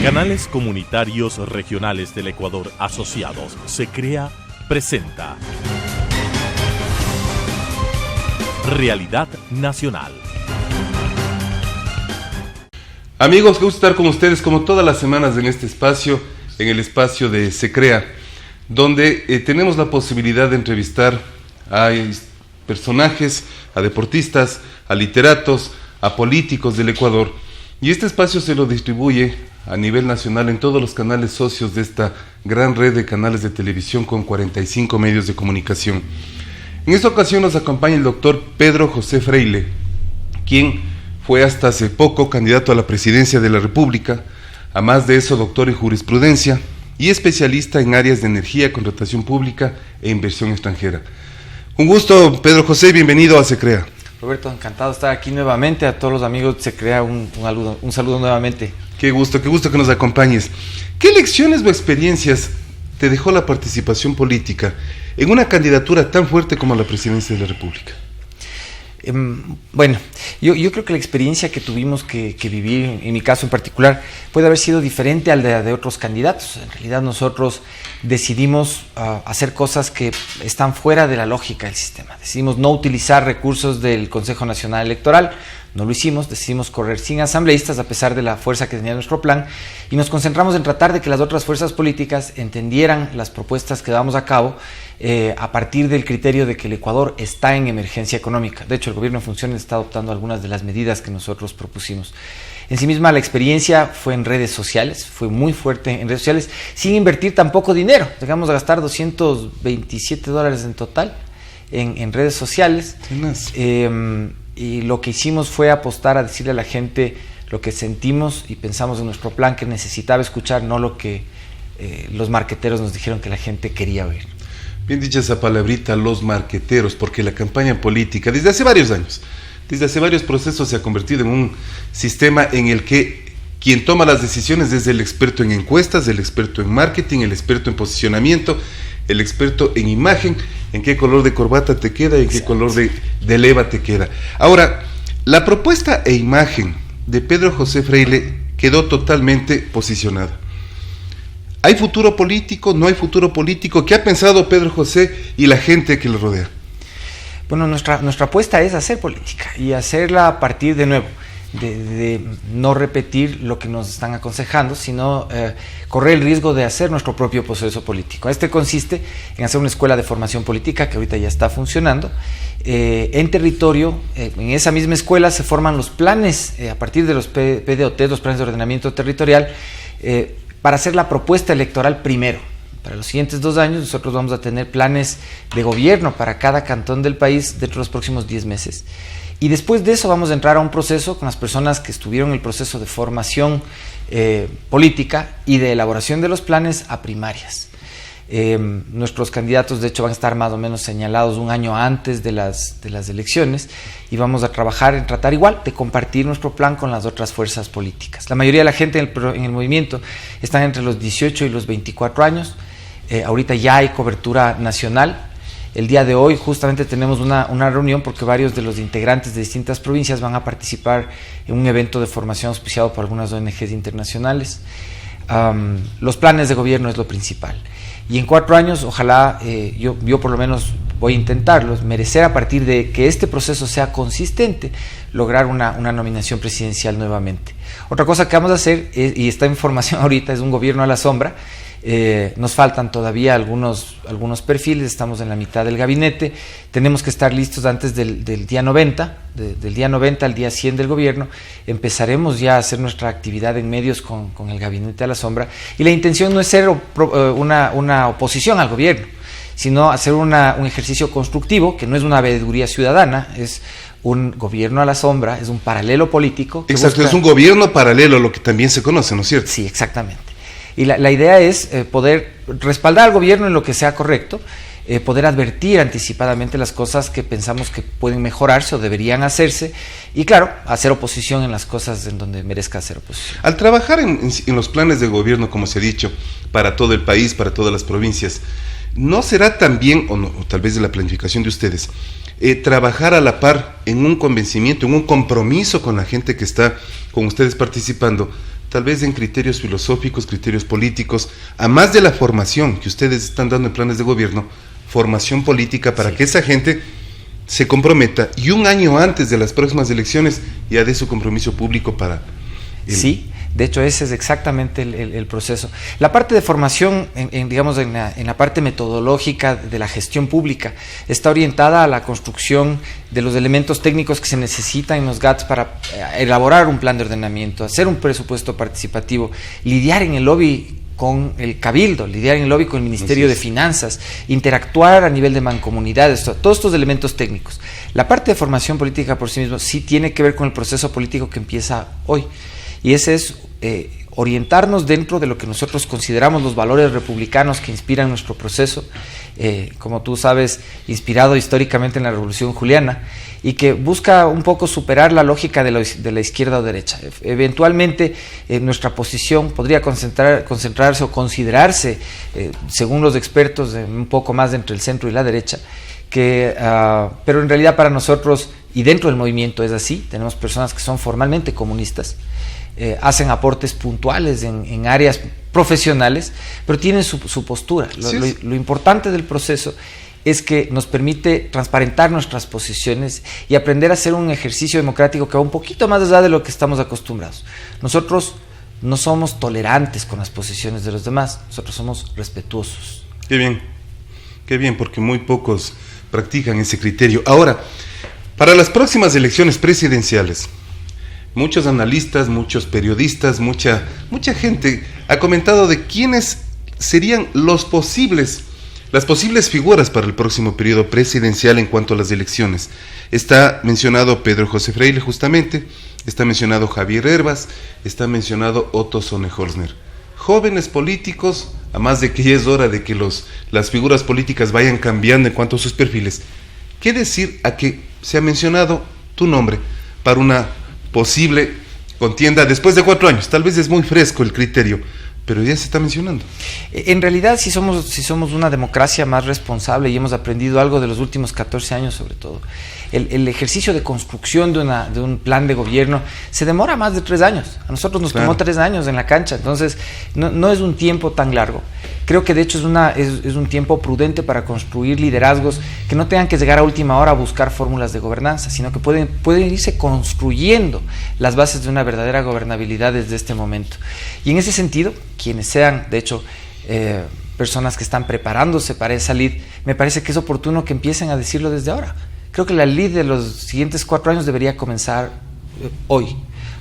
Canales Comunitarios Regionales del Ecuador Asociados, SECREA, presenta Realidad Nacional. Amigos, qué gusto estar con ustedes como todas las semanas en este espacio, en el espacio de SECREA, donde tenemos la posibilidad de entrevistar a personajes, a deportistas, a literatos, a políticos del Ecuador. Y este espacio se lo distribuye a nivel nacional en todos los canales socios de esta gran red de canales de televisión con 45 medios de comunicación. En esta ocasión nos acompaña el doctor Pedro José Freile, quien fue hasta hace poco candidato a la presidencia de la República, además de eso doctor en jurisprudencia y especialista en áreas de energía, contratación pública e inversión extranjera. Un gusto, Pedro José, bienvenido a SECREA. Roberto, encantado de estar aquí nuevamente. A todos los amigos de SECREA, un saludo nuevamente. Qué gusto que nos acompañes. ¿Qué lecciones o experiencias te dejó la participación política en una candidatura tan fuerte como la presidencia de la República? Bueno, yo creo que la experiencia que tuvimos que vivir, en mi caso en particular, puede haber sido diferente al de otros candidatos. En realidad nosotros decidimos hacer cosas que están fuera de la lógica del sistema. Decidimos no utilizar recursos del Consejo Nacional Electoral, no lo hicimos, decidimos correr sin asambleístas a pesar de la fuerza que tenía nuestro plan y nos concentramos en tratar de que las otras fuerzas políticas entendieran las propuestas que damos a cabo a partir del criterio de que el Ecuador está en emergencia económica. De hecho, el gobierno en funciones está adoptando algunas de las medidas que nosotros propusimos. En sí misma la experiencia fue en redes sociales, fue muy fuerte en redes sociales, sin invertir tampoco dinero. Llegamos a gastar $227 en total en redes sociales. Y lo que hicimos fue apostar a decirle a la gente lo que sentimos y pensamos en nuestro plan, que necesitaba escuchar, no lo que los marqueteros nos dijeron que la gente quería oír. Bien dicha esa palabrita, los marqueteros, porque la campaña política, desde hace varios años, desde hace varios procesos, se ha convertido en un sistema en el que quien toma las decisiones es el experto en encuestas, el experto en marketing, el experto en posicionamiento, el experto en imagen, en qué color de corbata te queda y en qué color de leva te queda. Ahora, la propuesta e imagen de Pedro José Freile quedó totalmente posicionada. ¿Hay futuro político? ¿No hay futuro político? ¿Qué ha pensado Pedro José y la gente que lo rodea? Bueno, nuestra apuesta es hacer política y hacerla a partir de nuevo, de no repetir lo que nos están aconsejando, sino correr el riesgo de hacer nuestro propio proceso político. Este consiste en hacer una escuela de formación política que ahorita ya está funcionando. En territorio, en esa misma escuela se forman los planes a partir de los PDOT, los planes de ordenamiento territorial, para hacer la propuesta electoral primero. Para los siguientes 2 años nosotros vamos a tener planes de gobierno para cada cantón del país dentro de los próximos 10 meses. Y después de eso vamos a entrar a un proceso con las personas que estuvieron en el proceso de formación política y de elaboración de los planes a primarias. Nuestros candidatos de hecho van a estar más o menos señalados un año antes de las elecciones y vamos a trabajar en tratar igual de compartir nuestro plan con las otras fuerzas políticas. La mayoría de la gente en el movimiento están entre los 18 y los 24 años. Ahorita ya hay cobertura nacional. El día de hoy justamente tenemos una reunión porque varios de los integrantes de distintas provincias van a participar en un evento de formación auspiciado por algunas ONGs internacionales. Los planes de gobierno es lo principal. Y en 4 años, ojalá, yo por lo menos voy a intentarlos, merecer a partir de que este proceso sea consistente, lograr una nominación presidencial nuevamente. Otra cosa que vamos a hacer, y está en formación ahorita, es un gobierno a la sombra. Nos faltan todavía algunos perfiles, estamos en la mitad del gabinete, tenemos que estar listos antes del día 90, del día 90 al día 100 del gobierno, empezaremos ya a hacer nuestra actividad en medios con el gabinete a la sombra, y la intención no es ser una oposición al gobierno, sino hacer un ejercicio constructivo, que no es una veeduría ciudadana, es un gobierno a la sombra, es un paralelo político. Exacto, es un gobierno paralelo, lo que también se conoce, ¿no es cierto? Sí, exactamente. Y la idea es poder respaldar al gobierno en lo que sea correcto, poder advertir anticipadamente las cosas que pensamos que pueden mejorarse o deberían hacerse, y claro, hacer oposición en las cosas en donde merezca hacer oposición. Al trabajar en los planes de gobierno, como se ha dicho, para todo el país, para todas las provincias, ¿no será también, o tal vez de la planificación de ustedes, trabajar a la par en un convencimiento, en un compromiso con la gente que está con ustedes participando, tal vez en criterios filosóficos, criterios políticos, a más de la formación que ustedes están dando en planes de gobierno, formación política para que esa gente se comprometa y un año antes de las próximas elecciones ya dé su compromiso público para... Sí, de hecho ese es exactamente el proceso. La parte de formación, digamos, en la parte metodológica de la gestión pública, está orientada a la construcción de los elementos técnicos que se necesitan en los GATS para elaborar un plan de ordenamiento, hacer un presupuesto participativo, lidiar en el lobby con el Cabildo, lidiar en el lobby con el Ministerio de Finanzas, interactuar a nivel de mancomunidades, todos estos elementos técnicos. La parte de formación política por sí mismo sí tiene que ver con el proceso político que empieza hoy, y ese es orientarnos dentro de lo que nosotros consideramos los valores republicanos que inspiran nuestro proceso, como tú sabes, inspirado históricamente en la Revolución Juliana, y que busca un poco superar la lógica de la izquierda o derecha. Eventualmente nuestra posición podría concentrarse o considerarse, según los expertos, un poco más entre el centro y la derecha, pero en realidad para nosotros, y dentro del movimiento es así, tenemos personas que son formalmente comunistas, hacen aportes puntuales en áreas profesionales, pero tienen su postura. Lo importante del proceso es que nos permite transparentar nuestras posiciones y aprender a hacer un ejercicio democrático que va un poquito más allá de lo que estamos acostumbrados. Nosotros no somos tolerantes con las posiciones de los demás, nosotros somos respetuosos. Qué bien, porque muy pocos practican ese criterio. Ahora, para las próximas elecciones presidenciales, muchos analistas, muchos periodistas, mucha gente ha comentado de quiénes serían las posibles figuras para el próximo periodo presidencial en cuanto a las elecciones. Está mencionado Pedro José Freire justamente, está mencionado Javier Hervas, está mencionado Otto Sonnenholzner. Jóvenes políticos, a más de que ya es hora de que las figuras políticas vayan cambiando en cuanto a sus perfiles. ¿Qué decir a que se ha mencionado tu nombre para una posible contienda después de 4 años? Tal vez es muy fresco el criterio, pero ya se está mencionando. En realidad, si somos una democracia más responsable y hemos aprendido algo de los últimos 14 años sobre todo, el ejercicio de construcción de un plan de gobierno se demora más de 3 años. A nosotros nos tomó 3 años en la cancha, entonces no es un tiempo tan largo. Creo que de hecho es un tiempo prudente para construir liderazgos que no tengan que llegar a última hora a buscar fórmulas de gobernanza, sino que pueden irse construyendo las bases de una verdadera gobernabilidad desde este momento. Y en ese sentido, quienes sean, de hecho, personas que están preparándose para esa lid, me parece que es oportuno que empiecen a decirlo desde ahora. Creo que la lid de los siguientes 4 años debería comenzar hoy,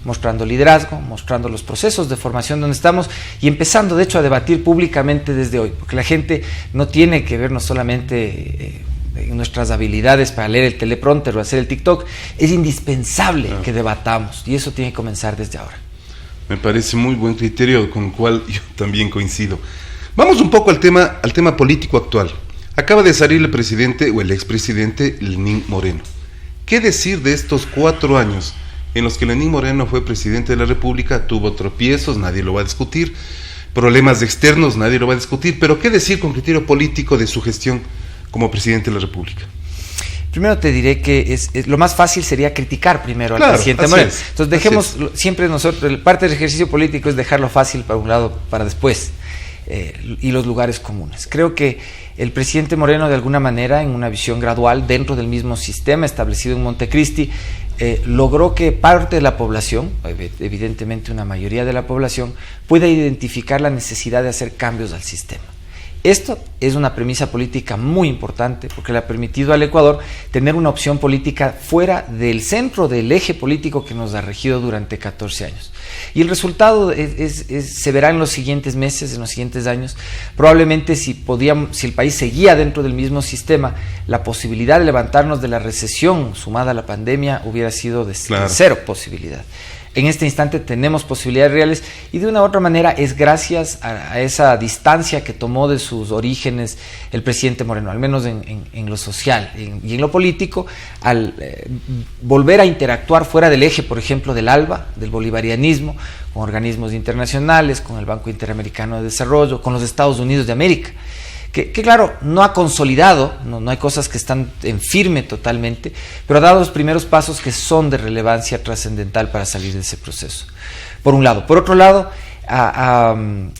mostrando liderazgo, mostrando los procesos de formación donde estamos y empezando de hecho a debatir públicamente desde hoy, porque la gente no tiene que vernos solamente en nuestras habilidades para leer el teleprompter o hacer el TikTok, es indispensable que debatamos y eso tiene que comenzar desde ahora. Me parece muy buen criterio con el cual yo también coincido. Vamos un poco al tema político actual. Acaba de salir el presidente o el expresidente Lenín Moreno. ¿Qué decir de estos 4 años en los que Lenín Moreno fue presidente de la República? Tuvo tropiezos, nadie lo va a discutir, problemas externos, nadie lo va a discutir, pero ¿qué decir con criterio político de su gestión como presidente de la República? Primero te diré que lo más fácil sería criticar primero al presidente Moreno. Entonces dejemos siempre nosotros, parte del ejercicio político es dejarlo fácil para un lado, para después, y los lugares comunes. Creo que el presidente Moreno, de alguna manera, en una visión gradual dentro del mismo sistema establecido en Montecristi, logró que parte de la población, evidentemente una mayoría de la población, pueda identificar la necesidad de hacer cambios al sistema. Esto es una premisa política muy importante porque le ha permitido al Ecuador tener una opción política fuera del centro del eje político que nos ha regido durante 14 años. Y el resultado se verá en los siguientes meses, en los siguientes años. Probablemente si el país seguía dentro del mismo sistema, la posibilidad de levantarnos de la recesión sumada a la pandemia hubiera sido de cero posibilidad. En este instante tenemos posibilidades reales y de una u otra manera es gracias a esa distancia que tomó de sus orígenes el presidente Moreno, al menos en lo social y en lo político, al volver a interactuar fuera del eje, por ejemplo, del ALBA, del bolivarianismo, con organismos internacionales, con el Banco Interamericano de Desarrollo, con los Estados Unidos de América. Que claro, no ha consolidado, no hay cosas que están en firme totalmente, pero ha dado los primeros pasos que son de relevancia trascendental para salir de ese proceso. por un lado. Por otro lado,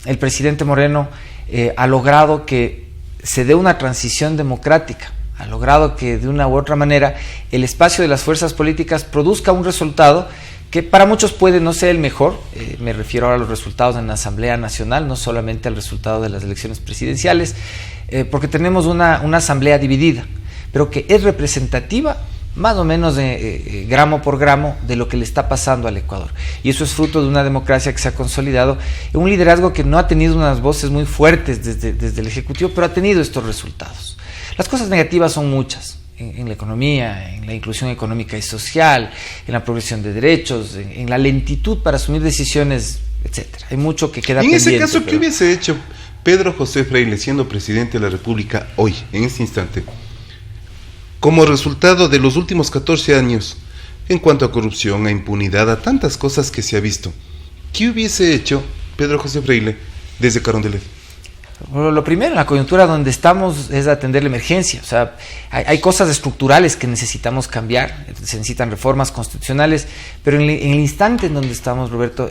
el presidente Moreno ha logrado que se dé una transición democrática, ha logrado que de una u otra manera el espacio de las fuerzas políticas produzca un resultado que para muchos puede no ser el mejor. Me refiero ahora a los resultados en la Asamblea Nacional, no solamente al resultado de las elecciones presidenciales, porque tenemos una asamblea dividida, pero que es representativa más o menos gramo por gramo de lo que le está pasando al Ecuador. Y eso es fruto de una democracia que se ha consolidado, un liderazgo que no ha tenido unas voces muy fuertes desde el Ejecutivo, pero ha tenido estos resultados. Las cosas negativas son muchas, en la economía, en la inclusión económica y social, en la progresión de derechos, en la lentitud para asumir decisiones, etcétera. Hay mucho que queda pendiente. En ese caso, ¿qué hubiese hecho Pedro José Freile siendo presidente de la República hoy, en este instante, como resultado de los últimos 14 años en cuanto a corrupción, a impunidad, a tantas cosas que se ha visto? ¿Qué hubiese hecho Pedro José Freile desde Carondelet? Lo primero, en la coyuntura donde estamos es atender la emergencia. O sea, hay cosas estructurales que necesitamos cambiar, se necesitan reformas constitucionales, pero en el instante en donde estamos, Roberto,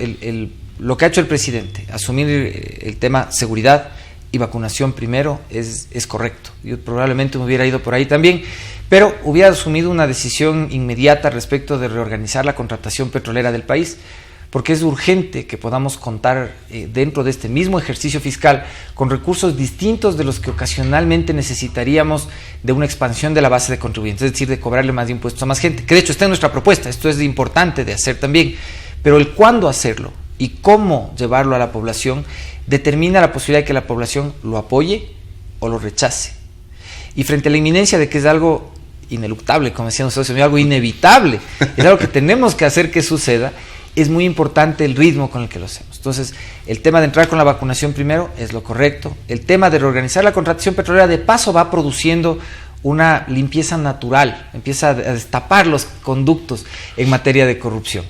lo que ha hecho el presidente, asumir el tema seguridad y vacunación primero, es correcto. Yo probablemente me hubiera ido por ahí también, pero hubiera asumido una decisión inmediata respecto de reorganizar la contratación petrolera del país, porque es urgente que podamos contar dentro de este mismo ejercicio fiscal con recursos distintos de los que ocasionalmente necesitaríamos de una expansión de la base de contribuyentes, es decir, de cobrarle más impuestos a más gente, que de hecho está en nuestra propuesta. Esto es importante de hacer también, pero el cuándo hacerlo y cómo llevarlo a la población determina la posibilidad de que la población lo apoye o lo rechace. Y frente a la inminencia de que es algo ineluctable, como decían nosotros, algo inevitable, es algo que tenemos que hacer que suceda, es muy importante el ritmo con el que lo hacemos. Entonces, el tema de entrar con la vacunación primero es lo correcto. El tema de reorganizar la contratación petrolera de paso va produciendo una limpieza natural, empieza a destapar los conductos en materia de corrupción.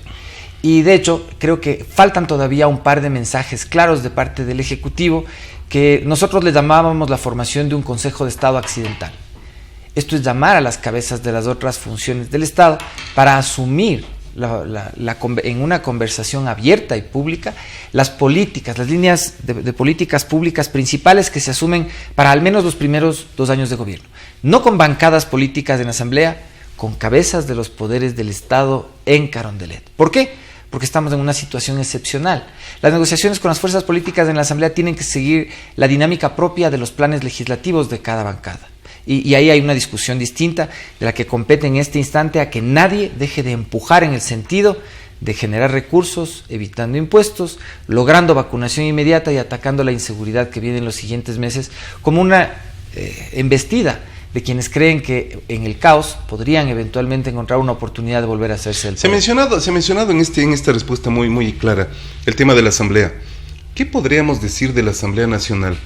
Y de hecho, creo que faltan todavía un par de mensajes claros de parte del Ejecutivo, que nosotros le llamábamos la formación de un Consejo de Estado accidental. Esto es llamar a las cabezas de las otras funciones del Estado para asumir en una conversación abierta y pública las políticas, las líneas de políticas públicas principales que se asumen para al menos los primeros 2 años de gobierno. No con bancadas políticas en la Asamblea, con cabezas de los poderes del Estado en Carondelet. ¿Por qué? Porque estamos en una situación excepcional. Las negociaciones con las fuerzas políticas en la Asamblea tienen que seguir la dinámica propia de los planes legislativos de cada bancada. Y ahí hay una discusión distinta de la que compete en este instante a que nadie deje de empujar en el sentido de generar recursos, evitando impuestos, logrando vacunación inmediata y atacando la inseguridad que viene en los siguientes meses como una embestida de quienes creen que en el caos podrían eventualmente encontrar una oportunidad de volver a hacerse el poder. Se ha mencionado en esta respuesta muy clara el tema de la Asamblea. ¿Qué podríamos decir de la Asamblea Nacional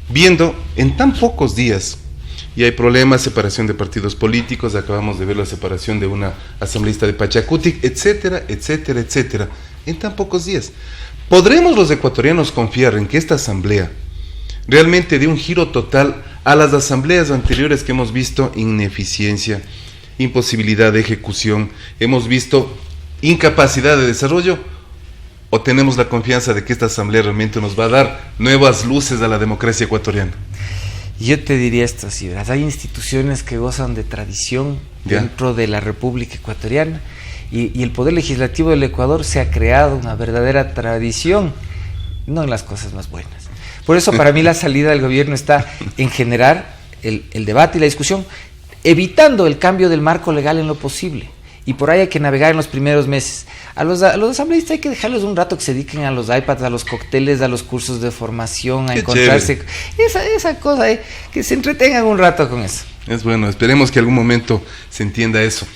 viendo en tan pocos días? Y hay problemas, separación de partidos políticos, acabamos de ver la separación de una asambleísta de Pachacutic, etcétera, etcétera, etcétera, en tan pocos días. ¿Podremos los ecuatorianos confiar en que esta asamblea realmente dé un giro total a las asambleas anteriores que hemos visto ineficiencia, imposibilidad de ejecución, hemos visto incapacidad de desarrollo? ¿O tenemos la confianza de que esta asamblea realmente nos va a dar nuevas luces a la democracia ecuatoriana? Yo te diría esto así, ¿verdad? Hay instituciones que gozan de tradición dentro de la República Ecuatoriana y el Poder Legislativo del Ecuador se ha creado una verdadera tradición, no en las cosas más buenas. Por eso para mí la salida del gobierno está en generar el debate y la discusión, evitando el cambio del marco legal en lo posible. Y por ahí hay que navegar en los primeros meses. A los asambleístas hay que dejarles un rato que se dediquen a los iPads, a los cócteles, a los cursos de formación, a encontrarse. Esa cosa, que se entretengan un rato con eso. Es bueno, esperemos que algún momento se entienda eso.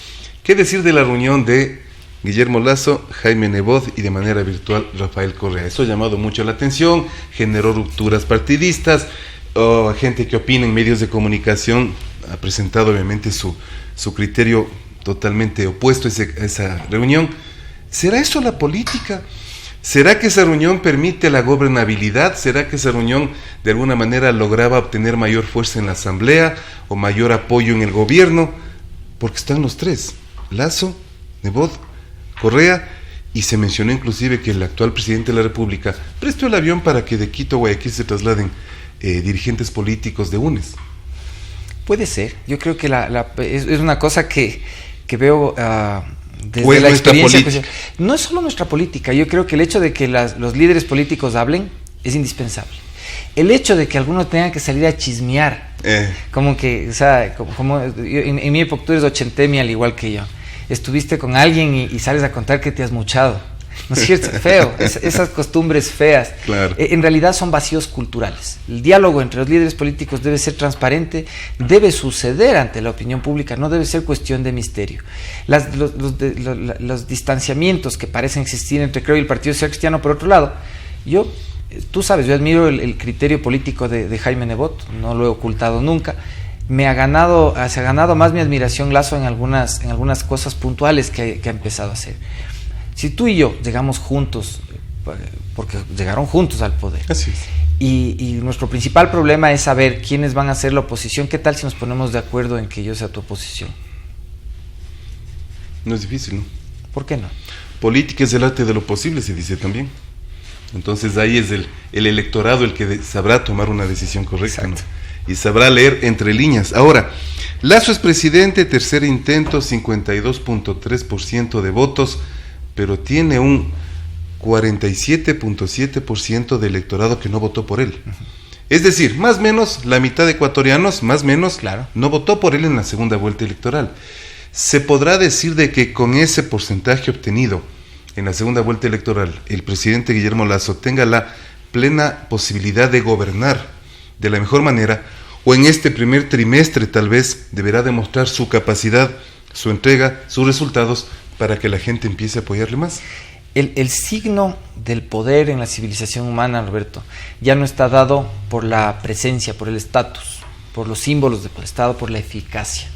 ¿Qué decir de la reunión de Guillermo Lasso, Jaime Nebot y de manera virtual Rafael Correa? Eso ha llamado mucho la atención, generó rupturas partidistas, gente que opina en medios de comunicación ha presentado obviamente su criterio totalmente opuesto a esa reunión. ¿Será eso la política? ¿Será que esa reunión permite la gobernabilidad? ¿Será que esa reunión de alguna manera lograba obtener mayor fuerza en la asamblea o mayor apoyo en el gobierno? Porque están los tres, Lasso, Nebot, Correa, y se mencionó inclusive que el actual presidente de la República prestó el avión para que de Quito a Guayaquil se trasladen dirigentes políticos de UNES. Puede ser, yo creo que es una cosa que veo desde es la experiencia. política. No es solo nuestra política, yo creo que el hecho de que los líderes políticos hablen es indispensable. El hecho de que algunos tengan que salir a chismear, como que, o sea, en mi época tú eres ochentemi al igual que yo, estuviste con alguien y sales a contar que te has muchado, ¿no es cierto? Feo, esas costumbres feas, claro. En realidad son vacíos culturales. El diálogo entre los líderes políticos debe ser transparente, debe suceder ante la opinión pública, no debe ser cuestión de misterio. Los distanciamientos que parecen existir entre Creo y el Partido Social Cristiano, por otro lado, tú sabes, yo admiro el criterio político de Jaime Nebot, no lo he ocultado nunca. Se ha ganado más mi admiración Lasso en algunas cosas puntuales que ha empezado a hacer. Si tú y yo llegamos juntos, porque llegaron juntos al poder, así es, y nuestro principal problema es saber quiénes van a ser la oposición, ¿qué tal si nos ponemos de acuerdo en que yo sea tu oposición? No es difícil, ¿no? ¿Por qué no? Política es el arte de lo posible, se dice también. Entonces ahí es el electorado el que sabrá tomar una decisión correcta, ¿no? Y sabrá leer entre líneas. Ahora, Lasso es presidente, tercer intento, 52.3% de votos, pero tiene un 47.7% de electorado que no votó por él. Es decir, más o menos la mitad de ecuatorianos, más o menos, claro, no votó por él en la segunda vuelta electoral. Se podrá decir de que con ese porcentaje obtenido en la segunda vuelta electoral, el presidente Guillermo Lasso tenga la plena posibilidad de gobernar de la mejor manera, o en este primer trimestre tal vez deberá demostrar su capacidad, su entrega, sus resultados, para que la gente empiece a apoyarle más. El signo del poder en la civilización humana, Roberto, ya no está dado por la presencia, por el estatus, por los símbolos de Estado, por la eficacia.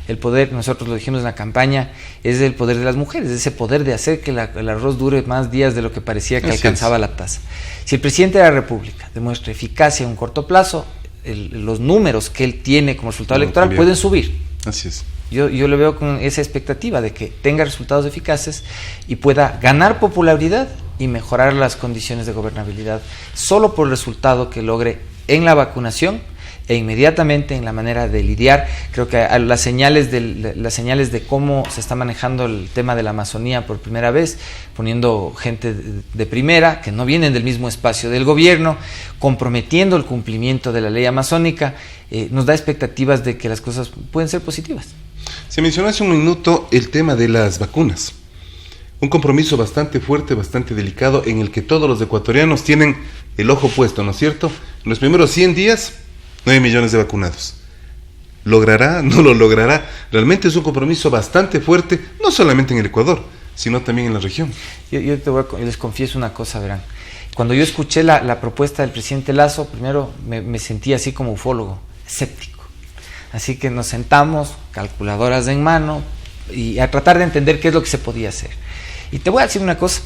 El poder, nosotros lo dijimos en la campaña, es el poder de las mujeres, ese poder de hacer que el arroz dure más días de lo que parecía que Así alcanzaba la taza. Si el presidente de la República demuestra eficacia en un corto plazo, los números que él tiene como resultado electoral pueden subir. Así es. Yo lo veo con esa expectativa de que tenga resultados eficaces y pueda ganar popularidad y mejorar las condiciones de gobernabilidad solo por el resultado que logre en la vacunación e inmediatamente en la manera de lidiar. Creo que las señales de cómo se está manejando el tema de la Amazonía por primera vez, poniendo gente de primera, que no vienen del mismo espacio del gobierno, comprometiendo el cumplimiento de la ley amazónica, nos da expectativas de que las cosas pueden ser positivas. Se mencionó hace un minuto el tema de las vacunas. Un compromiso bastante fuerte, bastante delicado, en el que todos los ecuatorianos tienen el ojo puesto, ¿no es cierto? En los primeros 100 días, 9 millones de vacunados. ¿Logrará? ¿No lo logrará? Realmente es un compromiso bastante fuerte, no solamente en el Ecuador, sino también en la región. Yo les confieso una cosa, verán. Cuando yo escuché la propuesta del presidente Lasso, primero me sentí así como ufólogo, escéptico. Así que nos sentamos, calculadoras en mano, y a tratar de entender qué es lo que se podía hacer. Y te voy a decir una cosa,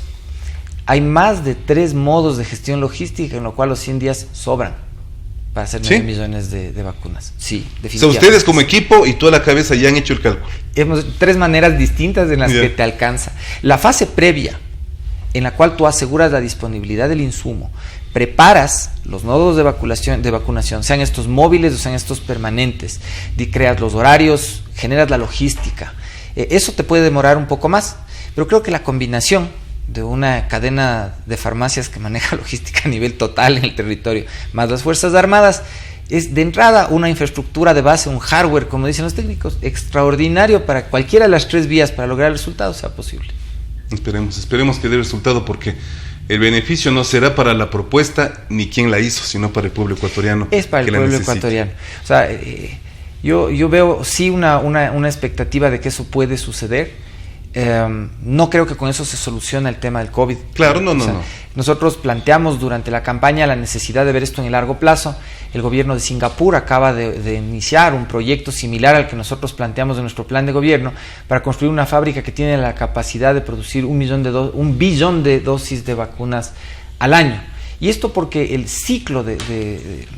hay más de 3 modos de gestión logística, en lo cual los 100 días sobran para hacer 9 millones de vacunas. Sí, definitivamente. O sea, ustedes como equipo y toda la cabeza ya han hecho el cálculo. Hemos 3 maneras distintas en las que te alcanza. La fase previa, en la cual tú aseguras la disponibilidad del insumo, preparas los nodos de vacunación, sean estos móviles o sean estos permanentes, creas los horarios, generas la logística. Eso te puede demorar un poco más, pero creo que la combinación de una cadena de farmacias que maneja logística a nivel total en el territorio, más las Fuerzas Armadas, es de entrada una infraestructura de base, un hardware, como dicen los técnicos, extraordinario para cualquiera de las 3 vías para lograr el resultado sea posible. Esperemos que dé resultado, porque el beneficio no será para la propuesta ni quien la hizo, sino para el pueblo ecuatoriano. Es para el pueblo ecuatoriano. O sea, yo veo sí una expectativa de que eso puede suceder. No creo que con eso se solucione el tema del COVID. Claro, no. Nosotros planteamos durante la campaña la necesidad de ver esto en el largo plazo. El gobierno de Singapur acaba de iniciar un proyecto similar al que nosotros planteamos en nuestro plan de gobierno para construir una fábrica que tiene la capacidad de producir 1 billón de dosis de vacunas al año. Y esto porque el ciclo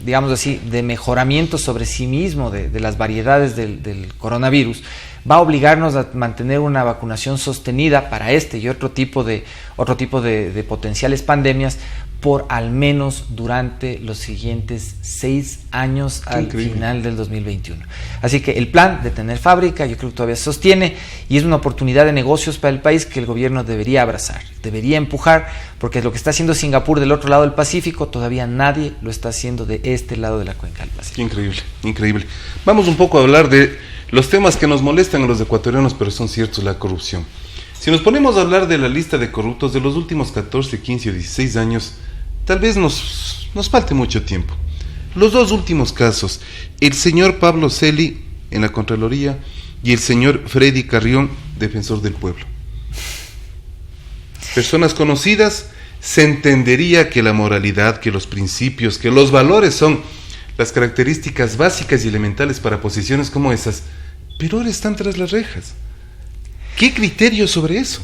digamos así, de mejoramiento sobre sí mismo de las variedades del coronavirus va a obligarnos a mantener una vacunación sostenida para este y otro tipo de potenciales pandemias por al menos durante los siguientes 6 años al final del 2021. Así que el plan de tener fábrica yo creo que todavía se sostiene y es una oportunidad de negocios para el país que el gobierno debería abrazar, debería empujar, porque lo que está haciendo Singapur del otro lado del Pacífico, todavía nadie lo está haciendo de este lado de la cuenca del Pacífico. Increíble, increíble. Vamos un poco a hablar de los temas que nos molestan a los ecuatorianos, pero son ciertos, la corrupción. Si nos ponemos a hablar de la lista de corruptos de los últimos 14, 15 o 16 años, tal vez nos falte mucho tiempo. Los dos últimos casos, el señor Pablo Celi en la Contraloría y el señor Freddy Carrión, defensor del pueblo. Personas conocidas, se entendería que la moralidad, que los principios, que los valores son las características básicas y elementales para posiciones como esas, pero ahora están tras las rejas. ¿Qué criterio sobre eso?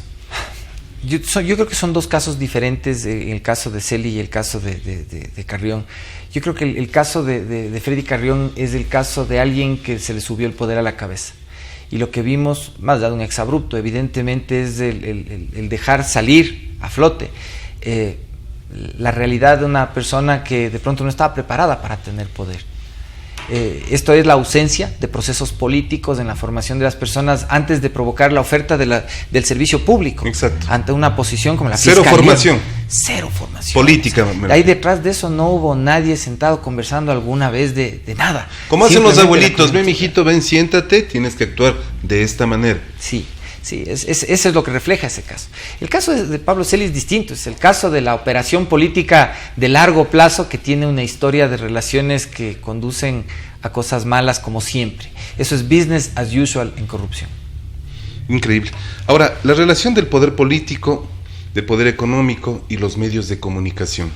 Yo creo que son dos casos diferentes, el caso de Celi y el caso de Carrión. Yo creo que el caso de Freddy Carrión es el caso de alguien que se le subió el poder a la cabeza. Y lo que vimos, más allá de un exabrupto, evidentemente es el dejar salir a flote la realidad de una persona que de pronto no estaba preparada para tener poder. Esto es la ausencia de procesos políticos en la formación de las personas antes de provocar la oferta del servicio público. Exacto. Ante una posición como la fiscalía. Cero formación política. Ahí detrás de eso no hubo nadie sentado conversando alguna vez de nada. Como hacen los abuelitos, ven mijito, ven, siéntate, tienes que actuar de esta manera. Sí, eso es lo que refleja ese caso. El caso de Pablo Celi es distinto, es el caso de la operación política de largo plazo que tiene una historia de relaciones que conducen a cosas malas como siempre. Eso es business as usual en corrupción. Increíble. Ahora, la relación del poder político, del poder económico y los medios de comunicación.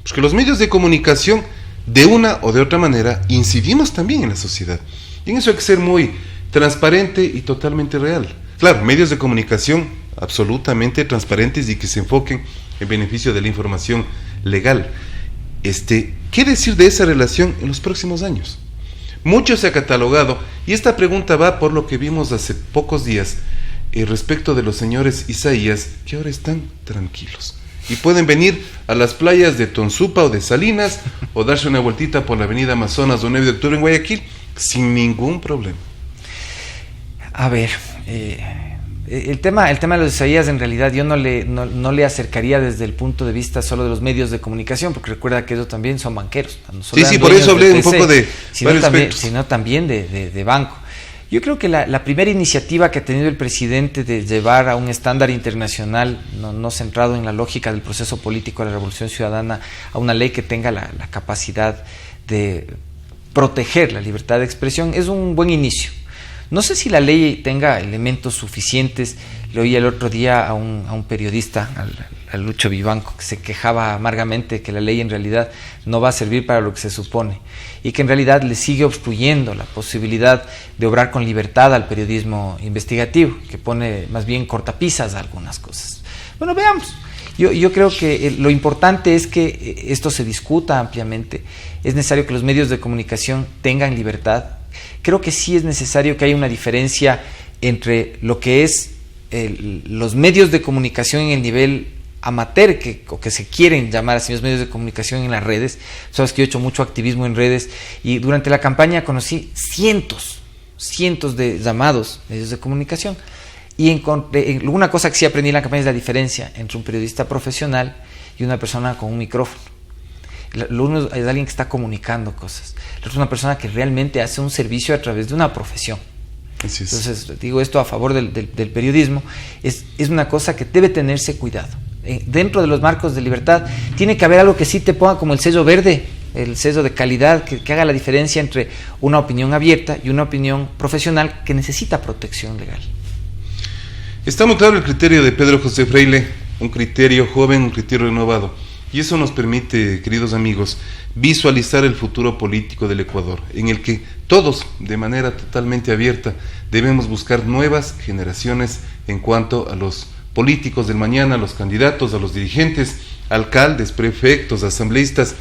Porque los medios de comunicación, de una o de otra manera, incidimos también en la sociedad. Y en eso hay que ser muy transparente y totalmente real. Claro, medios de comunicación absolutamente transparentes y que se enfoquen en beneficio de la información legal. ¿Qué decir de esa relación en los próximos años? Mucho se ha catalogado, y esta pregunta va por lo que vimos hace pocos días respecto de los señores Isaías, que ahora están tranquilos y pueden venir a las playas de Tonsupa o de Salinas o darse una vueltita por la avenida Amazonas o 9 de octubre en Guayaquil sin ningún problema. A ver, el tema de los Isaías en realidad yo no le acercaría desde el punto de vista solo de los medios de comunicación, porque recuerda que ellos también son banqueros. No sí, por eso hablé un poco de varios aspectos. Sino también de banco. Yo creo que la primera iniciativa que ha tenido el presidente de llevar a un estándar internacional, no centrado en la lógica del proceso político de la Revolución Ciudadana, a una ley que tenga la capacidad de proteger la libertad de expresión, es un buen inicio. No sé si la ley tenga elementos suficientes. Le oí el otro día a un periodista, a Lucho Vivanco, que se quejaba amargamente que la ley en realidad no va a servir para lo que se supone y que en realidad le sigue obstruyendo la posibilidad de obrar con libertad al periodismo investigativo, que pone más bien cortapisas a algunas cosas. Bueno, veamos. Yo creo que lo importante es que esto se discuta ampliamente. Es necesario que los medios de comunicación tengan libertad. Creo que sí es necesario que haya una diferencia entre lo que es los medios de comunicación en el nivel amateur, o que se quieren llamar así los medios de comunicación en las redes. Sabes que yo he hecho mucho activismo en redes y durante la campaña conocí cientos de llamados medios de comunicación. Y una cosa que sí aprendí en la campaña es la diferencia entre un periodista profesional y una persona con un micrófono. Lo uno es alguien que está comunicando cosas, lo otro es una persona que realmente hace un servicio a través de una profesión. Así es. Entonces, digo esto a favor del periodismo, es una cosa que debe tenerse cuidado. Dentro de los marcos de libertad tiene que haber algo que sí te ponga como el sello verde, el sello de calidad, que haga la diferencia entre una opinión abierta y una opinión profesional que necesita protección legal. Está muy claro el criterio de Pedro José Freile, un criterio joven, un criterio renovado. Y eso nos permite, queridos amigos, visualizar el futuro político del Ecuador, en el que todos, de manera totalmente abierta, debemos buscar nuevas generaciones en cuanto a los políticos del mañana, a los candidatos, a los dirigentes, alcaldes, prefectos, asambleístas,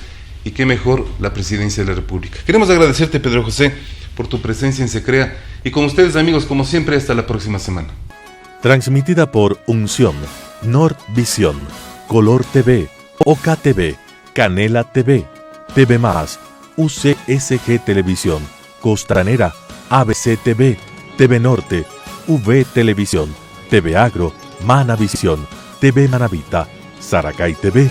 y qué mejor, la presidencia de la República. Queremos agradecerte, Pedro José, por tu presencia en Se Crea. Y con ustedes, amigos, como siempre, hasta la próxima semana. Transmitida por Unción, Nordvisión, Color TV, OKTV, Canela TV, TV+, UCSG Televisión, Costranera, ABC TV, TV Norte, V Televisión, TV Agro, Manavisión, TV Manavita, Saracay TV,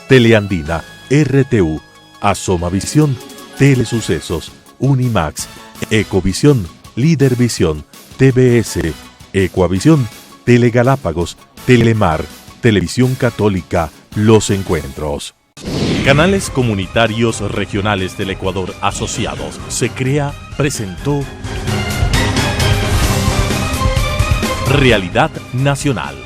Teleandina, RTU, Asomavisión, Telesucesos, Unimax, Ecovisión, Lídervisión, TBS, Ecuavisión, Telegalápagos, Telemar, Televisión Católica, Los Encuentros. Canales comunitarios regionales del Ecuador asociados. Se Crea presentó Realidad Nacional.